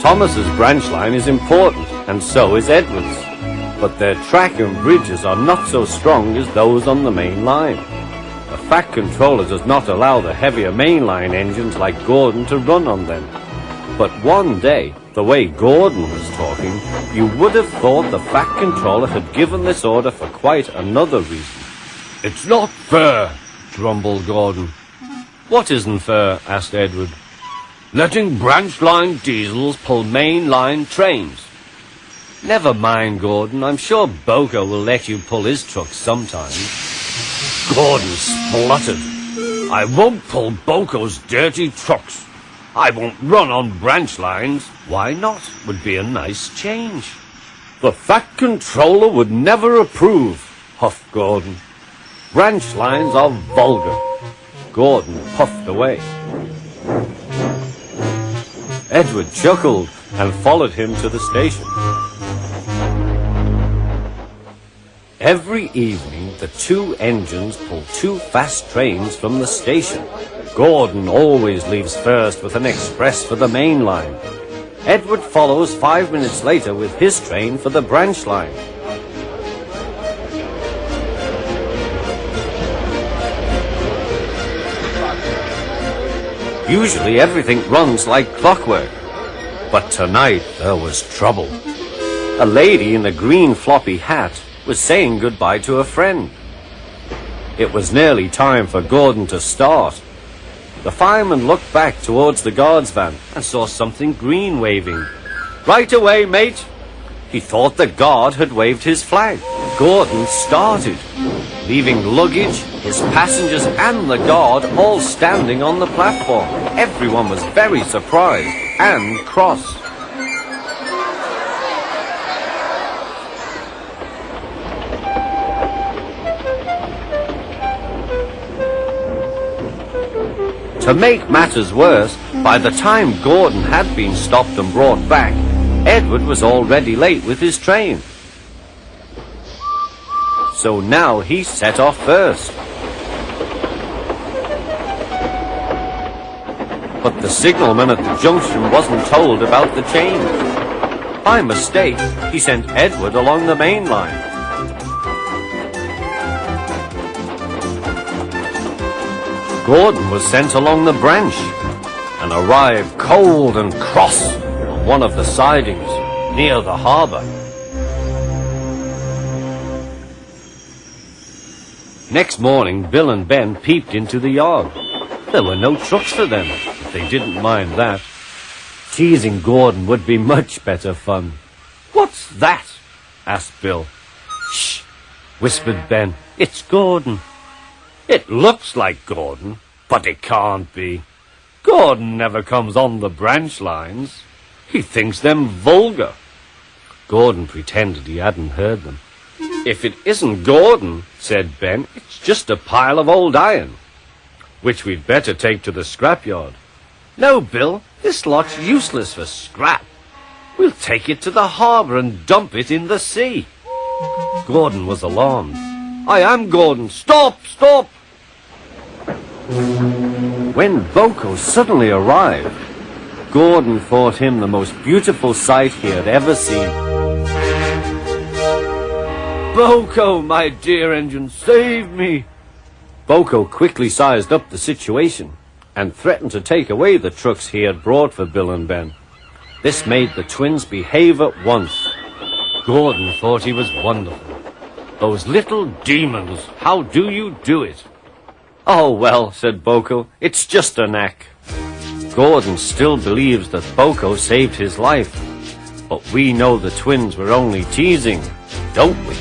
Thomas's branch line is important, and so is Edward's. But their track and bridges are not so strong as those on the main line. The Fat Controller does not allow the heavier mainline engines like Gordon to run on them. But one day, the way Gordon was talking, you would have thought the Fat Controller had given this order for quite another reason. "It's not fair," grumbled Gordon. "What isn't fair?" asked Edward. "Letting branch line diesels pull main line trains." "Never mind, Gordon. I'm sure Boko will let you pull his truck sometime." Gordon spluttered. "I won't pull Boko's dirty trucks. I won't run on branch lines." "Why not? Would be a nice change." "The Fat Controller would never approve," huffed Gordon. "Branch lines are vulgar." Gordon puffed away. Edward chuckled and followed him to the station. Every evening, the two engines pull two fast trains from the station. Gordon always leaves first with an express for the main line. Edward follows 5 minutes later with his train for the branch line. Usually everything runs like clockwork, but tonight there was trouble. A lady in a green floppy hat was saying goodbye to a friend. It was nearly time for Gordon to start. The fireman looked back towards the guard's van and saw something green waving. "Right away, mate!" He thought the guard had waved his flag. Gordon started, leaving luggage, his passengers and the guard all standing on the platform. Everyone was very surprised and cross. To make matters worse, by the time Gordon had been stopped and brought back, Edward was already late with his train. So now he set off first. But the signalman at the junction wasn't told about the change. By mistake, he sent Edward along the main line. Gordon was sent along the branch and arrived cold and cross on one of the sidings near the harbour. Next morning, Bill and Ben peeped into the yard. There were no trucks for them, but they didn't mind that. Teasing Gordon would be much better fun. "What's that?" asked Bill. "Shh," whispered Ben. "It's Gordon." "It looks like Gordon, but it can't be. Gordon never comes on the branch lines. He thinks them vulgar." Gordon pretended he hadn't heard them. "If it isn't Gordon," said Ben, "it's just a pile of old iron, which we'd better take to the scrapyard." "No, Bill, this lot's useless for scrap. We'll take it to the harbour and dump it in the sea." Gordon was alarmed. "I am Gordon. Stop, stop!" When Boko suddenly arrived, Gordon thought him the most beautiful sight he had ever seen. "Boko, my dear engine, save me!" Boko quickly sized up the situation and threatened to take away the trucks he had brought for Bill and Ben. This made the twins behave at once. Gordon thought he was wonderful. "Those little demons, how do you do it?" "Oh, well," said Boko, "it's just a knack." Gordon still believes that Boko saved his life, but we know the twins were only teasing, don't we?